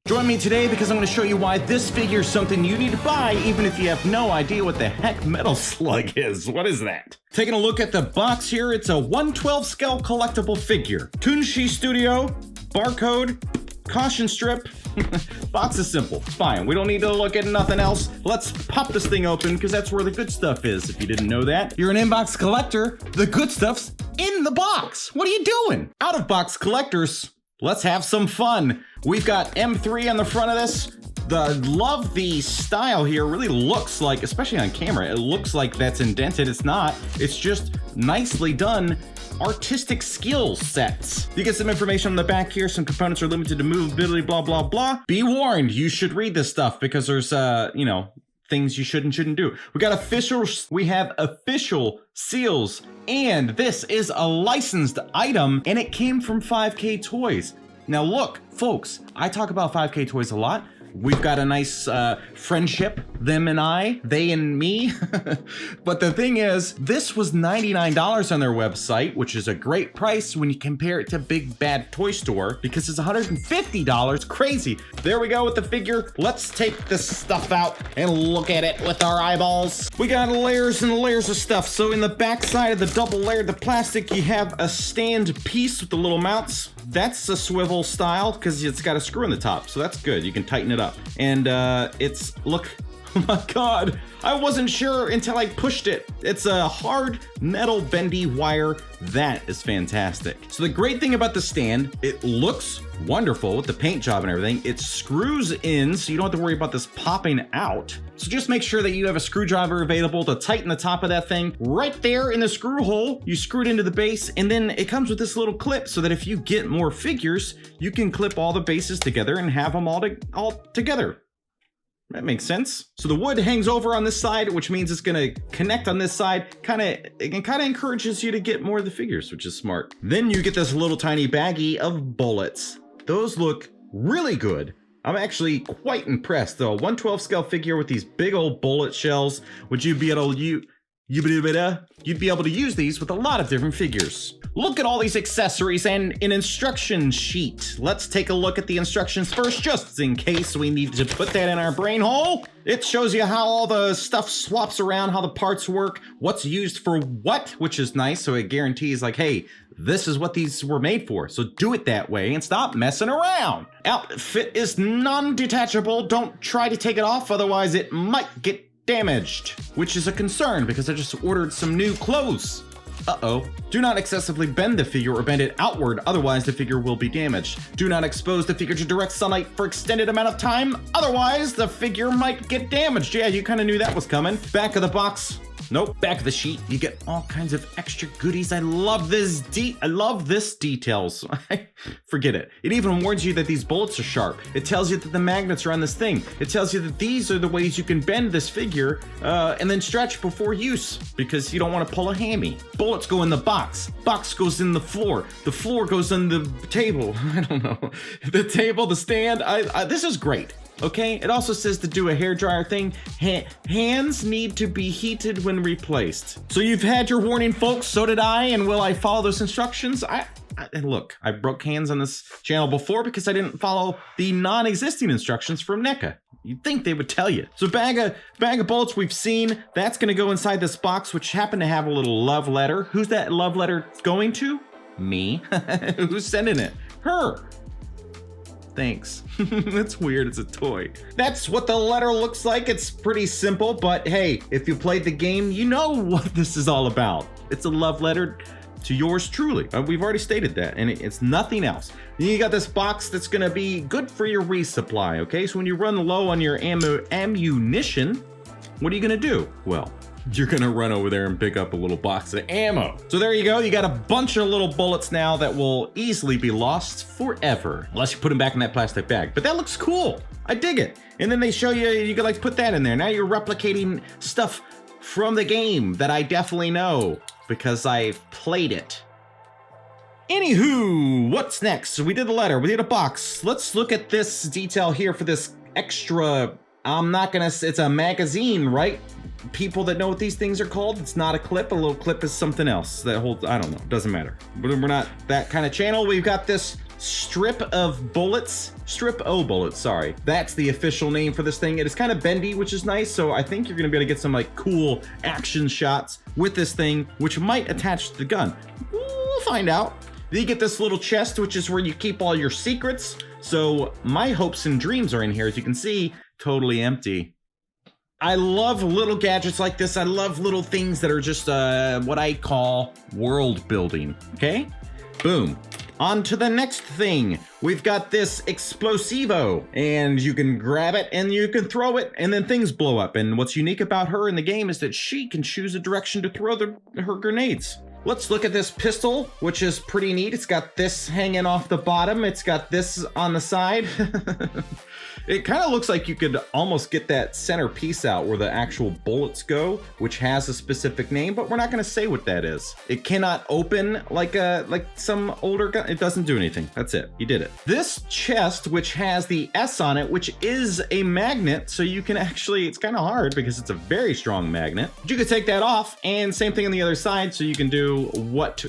Join me today because I'm going to show you why this figure is something you need to buy even if you have no idea what the heck Metal Slug is. What is that? Taking a look at the box here, it's a 1/12 scale collectible figure. Tunshi Studio, barcode, caution strip. Box is simple, it's fine. We don't need to look at nothing else. Let's pop this thing open because that's where the good stuff is. If you didn't know that, you're an inbox collector. The good stuff's in the box. What are you doing? Out of box collectors, let's have some fun. We've got M3 on the front of this. Love the style here. Really looks like, especially on camera, it looks like that's indented. It's not. It's just nicely done. Artistic skill sets. You get some information on the back here. Some components are limited to movability, blah, blah, blah. Be warned, you should read this stuff because there's, things you should and shouldn't do. We have official seals, and this is a licensed item, and it came from 5K Toys. Now look, folks, I talk about 5K Toys a lot. We've got a nice friendship, them and I, they and me. But the thing is, this was $99 on their website, which is a great price when you compare it to Big Bad Toy Store, because it's $150, crazy. There we go with the figure. Let's take this stuff out and look at it with our eyeballs. We got layers and layers of stuff. So in the back side of the double layered, the plastic, you have a stand piece with the little mounts. That's a swivel style because it's got a screw in the top, so that's good. You can tighten it up. And look, oh my God, I wasn't sure until I pushed it. It's a hard metal bendy wire. That is fantastic. So the great thing about the stand, it looks wonderful with the paint job and everything. It screws in, so you don't have to worry about this popping out. So just make sure that you have a screwdriver available to tighten the top of that thing. Right there in the screw hole, you screw it into the base, and then it comes with this little clip so that if you get more figures, you can clip all the bases together and have them all together. That makes sense. So the wood hangs over on this side, which means it's gonna connect on this side. It kind of encourages you to get more of the figures, which is smart. Then you get this little tiny baggie of bullets. Those look really good. I'm actually quite impressed though. 1/12 scale figure with these big old bullet shells. Would you be able to you'd be able to use these with a lot of different figures. Look at all these accessories and an instruction sheet. Let's take a look at the instructions first, just in case we need to put that in our brain hole. It shows you how all the stuff swaps around, how the parts work, what's used for what, which is nice. So it guarantees like, hey, this is what these were made for. So do it that way and stop messing around. Outfit is non-detachable. Don't try to take it off, otherwise it might get damaged, which is a concern because I just ordered some new clothes. Uh-oh. Do not excessively bend the figure or bend it outward, otherwise the figure will be damaged. Do not expose the figure to direct sunlight for extended amount of time, otherwise the figure might get damaged. Yeah, you kind of knew that was coming. Back of the box. Nope, back of the sheet, you get all kinds of extra goodies. I love this details. Forget it. It even warns you that these bullets are sharp. It tells you that the magnets are on this thing. It tells you that these are the ways you can bend this figure and then stretch before use because you don't want to pull a hammy. Bullets go in the box. Box goes in the floor. The floor goes on the table. I don't know. The table, the stand. This is great. Okay, it also says to do a hairdryer thing. Hands need to be heated when replaced. So you've had your warning, folks. So did I. And will I follow those instructions? Look, I broke hands on this channel before because I didn't follow the non-existing instructions from NECA. You'd think they would tell you. So bag of bullets we've seen. That's gonna go inside this box, which happened to have a little love letter. Who's that love letter going to? Me. Who's sending it? Her. Thanks. That's weird, it's a toy. That's what the letter looks like. It's pretty simple, but hey, if you played the game, you know what this is all about. It's a love letter to yours truly. We've already stated that, and it's nothing else. Then you got this box that's gonna be good for your resupply, okay? So when you run low on your ammunition, what are you gonna do? Well, you're gonna run over there and pick up a little box of ammo. So there you go, you got a bunch of little bullets now that will easily be lost forever, unless you put them back in that plastic bag. But that looks cool, I dig it. And then they show you can like put that in there. Now you're replicating stuff from the game that I definitely know because I've played it. Anywho, what's next? So we did the letter, we did a box. Let's look at this detail here for this extra, it's a magazine, right? People that know what these things are called, it's not a clip. A little clip is something else that holds, I don't know, doesn't matter. But we're not that kind of channel. We've got this strip of bullets Strip O bullets, sorry. That's the official name for this thing. It is kind of bendy, which is nice, so I think you're gonna be able to get some like cool action shots with this thing, which might attach to the gun. We'll find out. Then you get this little chest, which is where you keep all your secrets. So my hopes and dreams are in here. As you can see, totally empty. I love little gadgets like this. I love little things that are just what I call world building, okay? Boom. On to the next thing. We've got this explosivo, and you can grab it and you can throw it and then things blow up. And what's unique about her in the game is that she can choose a direction to throw her grenades. Let's look at this pistol, which is pretty neat. It's got this hanging off the bottom. It's got this on the side. It kind of looks like you could almost get that center piece out where the actual bullets go, which has a specific name, but we're not going to say what that is. It cannot open like some older gun. It doesn't do anything. That's it. You did it. This chest, which has the S on it, which is a magnet, so you can actually, it's kind of hard because it's a very strong magnet. But you can take that off, and same thing on the other side, so you can do what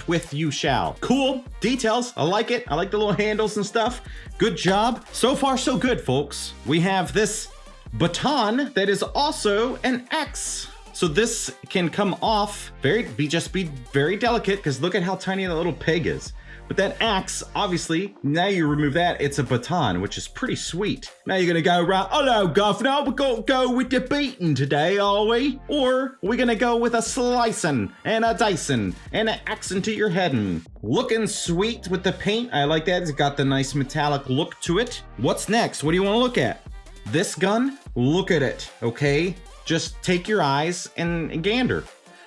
with you shall. Cool details. I like it. I like the little handles and stuff. Good job. So far, so good, folks. We have this baton that is also an axe. So this can come off just be very delicate, because look at how tiny that little peg is. But that axe, obviously, now you remove that, it's a baton, which is pretty sweet. Now you're gonna go around, hello, governor, we're gonna go with the beating today, are we? Or we're gonna go with a slicing and a dicing and an axe into your head. Looking sweet with the paint. I like that. It's got the nice metallic look to it. What's next? What do you wanna look at? This gun? Look at it, okay? Just take your eyes and gander.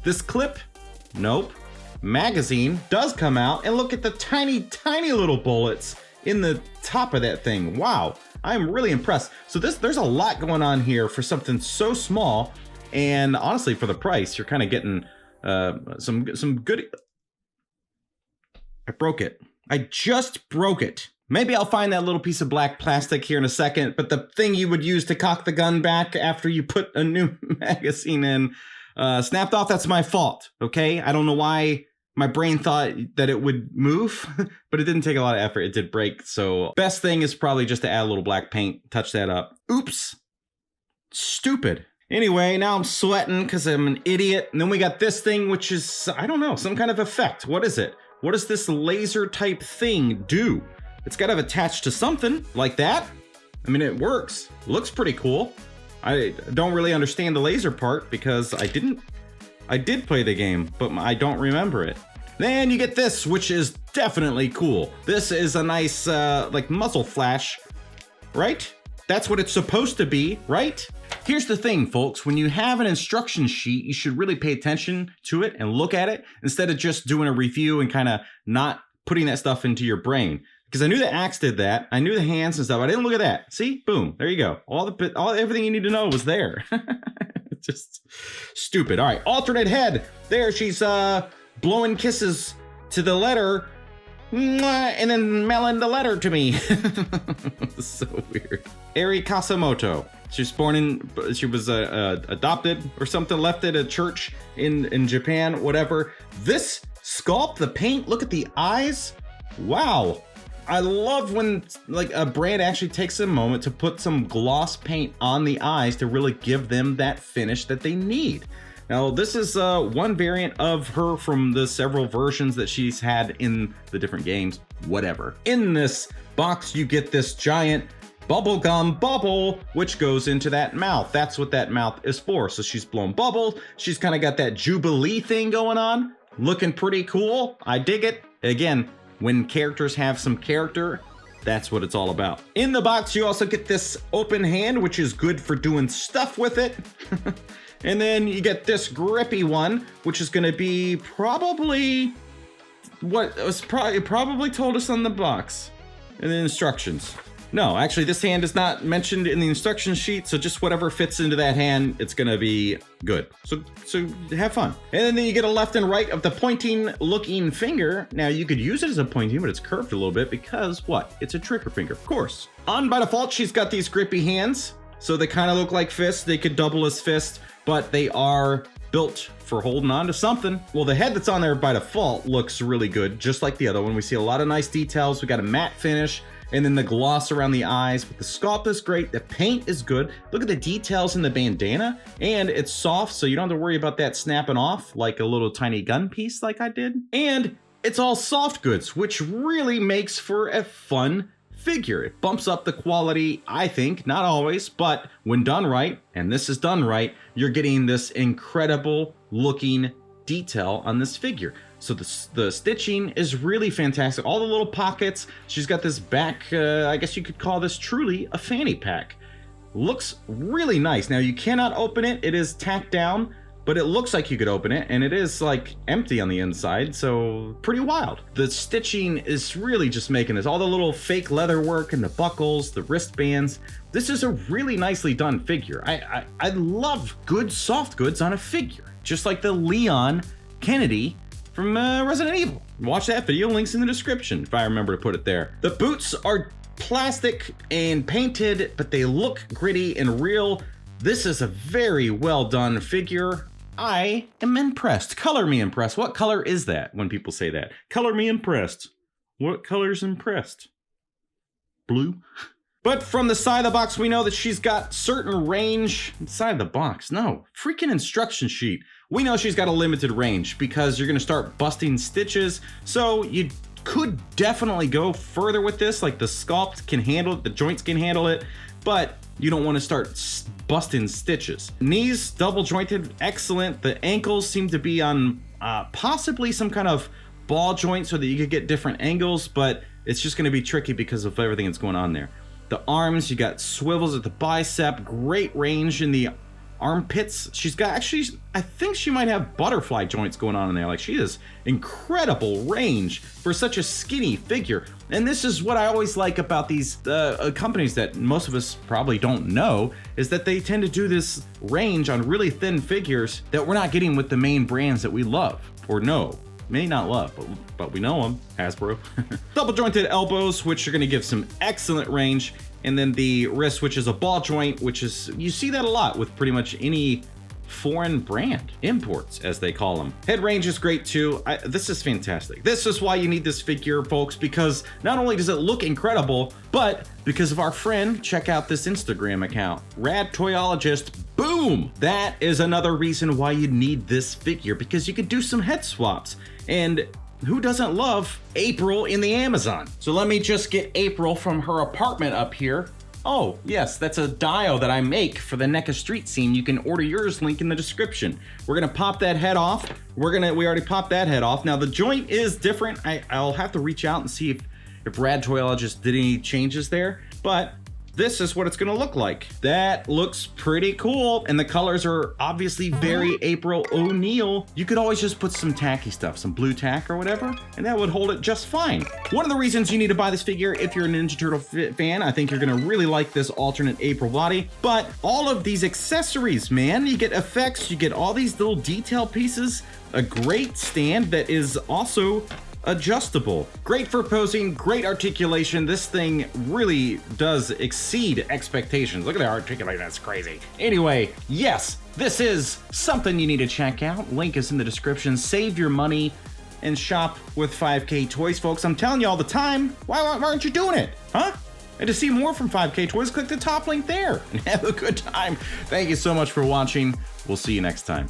This clip? Nope. Magazine does come out, and look at the tiny little bullets in the top of that thing. Wow, I'm really impressed. So there's a lot going on here for something so small, and honestly, for the price, you're kind of getting some good. I broke it. I just broke it. Maybe I'll find that little piece of black plastic here in a second, but the thing you would use to cock the gun back after you put a new magazine in snapped off. That's my fault, okay? I don't know why my brain thought that it would move, but it didn't take a lot of effort. It did break. So best thing is probably just to add a little black paint, touch that up. Oops. Stupid. Anyway, now I'm sweating because I'm an idiot. And then we got this thing, which is, I don't know, some kind of effect. What is it? What does this laser type thing do? It's got to attach to something like that. I mean, it works. Looks pretty cool. I don't really understand the laser part because I did play the game, but I don't remember it. Then you get this, which is definitely cool. This is a nice, like muzzle flash, right? That's what it's supposed to be, right? Here's the thing, folks. When you have an instruction sheet, you should really pay attention to it and look at it instead of just doing a review and kind of not putting that stuff into your brain. Because I knew the axe did that. I knew the hands and stuff. I didn't look at that. See? Boom. There you go. Everything you need to know was there. Just stupid. All right. Alternate head. There she's blowing kisses to the letter. And then mailing the letter to me. So weird. Eri Kasamoto. She was adopted or something, left at a church in Japan, whatever. This sculpt, the paint, look at the eyes. Wow. I love when like a brand actually takes a moment to put some gloss paint on the eyes to really give them that finish that they need. Now, this is one variant of her from the several versions that she's had in the different games, whatever. In this box, you get this giant bubblegum bubble, which goes into that mouth. That's what that mouth is for. So she's blown bubbles. She's kind of got that Jubilee thing going on. Looking pretty cool. I dig it. Again, when characters have some character, that's what it's all about. In the box, you also get this open hand, which is good for doing stuff with it. And then you get this grippy one, which is going to be probably what was probably told us on the box in the instructions. No, actually, this hand is not mentioned in the instruction sheet, so just whatever fits into that hand, it's gonna be good. So have fun. And then you get a left and right of the pointing looking finger. Now you could use it as a pointing, but it's curved a little bit because what? It's a trigger finger, of course. On by default, she's got these grippy hands. So they kind of look like fists. They could double as fists, but they are built for holding on to something. Well, the head that's on there by default looks really good, just like the other one. We see a lot of nice details. We got a matte finish. And then the gloss around the eyes, but the sculpt is great. The paint is good. Look at the details in the bandana, and it's soft, so you don't have to worry about that snapping off like a little tiny gun piece like I did. And it's all soft goods, which really makes for a fun figure. It bumps up the quality, I think, not always, but when done right, and this is done right, you're getting this incredible looking detail on this figure. So the stitching is really fantastic. All the little pockets. She's got this back, I guess you could call this truly a fanny pack. Looks really nice. Now you cannot open it. It is tacked down, but it looks like you could open it, and it is like empty on the inside, so pretty wild. The stitching is really just making this. All the little fake leather work and the buckles, the wristbands. This is a really nicely done figure. I love good soft goods on a figure, just like the Leon Kennedy from Resident Evil. Watch that video, links in the description if I remember to put it there. The boots are plastic and painted, but they look gritty and real. This is a very well done figure. I am impressed. Color me impressed. What color is that when people say that? Color me impressed. What color's impressed? Blue? But from the side of the box, we know that she's got certain range. Side of the box, no. Freaking instruction sheet. We know she's got a limited range because you're gonna start busting stitches. So you could definitely go further with this. Like the sculpt can handle it, the joints can handle it, but you don't want to start busting stitches. Knees, double jointed, excellent. The ankles seem to be on possibly some kind of ball joint so that you could get different angles, but it's just going to be tricky because of everything that's going on there. The arms, you got swivels at the bicep, great range in the armpits. She's got, actually, I think she might have butterfly joints going on in there. Like, she has incredible range for such a skinny figure. And this is what I always like about these companies that most of us probably don't know, is that they tend to do this range on really thin figures that we're not getting with the main brands that we love or know. May not love, but we know them. Hasbro. Double jointed elbows, which are going to give some excellent range. And then the wrist, which is a ball joint, which is, you see that a lot with pretty much any foreign brand, imports as they call them. Head range is great too. This is fantastic. This is why you need this figure, folks, because not only does it look incredible, but because of our friend, check out this Instagram account, Rad Toyologist. Boom! That is another reason why you need this figure, because you could do some head swaps. And who doesn't love April in the Amazon? So let me just get April from her apartment up here. Oh, yes, that's a dial that I make for the NECA street scene. You can order yours, link in the description. We're gonna pop that head off. We already popped that head off. Now the joint is different. I'll have to reach out and see if Rad Toyologist did any changes there, but this is what it's gonna look like. That looks pretty cool, and the colors are obviously very April O'Neil. You could always just put some tacky stuff, some blue tack or whatever, and that would hold it just fine. One of the reasons you need to buy this figure, if you're a Ninja Turtle fan, I think you're gonna really like this alternate April body, but all of these accessories, man, you get effects, you get all these little detail pieces, a great stand that is also adjustable. Great for posing, great articulation. This thing really does exceed expectations. Look at the articulation, that's crazy. Anyway, yes, this is something you need to check out. Link is in the description. Save your money and shop with 5K Toys, folks. I'm telling you all the time, why aren't you doing it, huh? And to see more from 5K Toys, click the top link there and have a good time. Thank you so much for watching. We'll see you next time.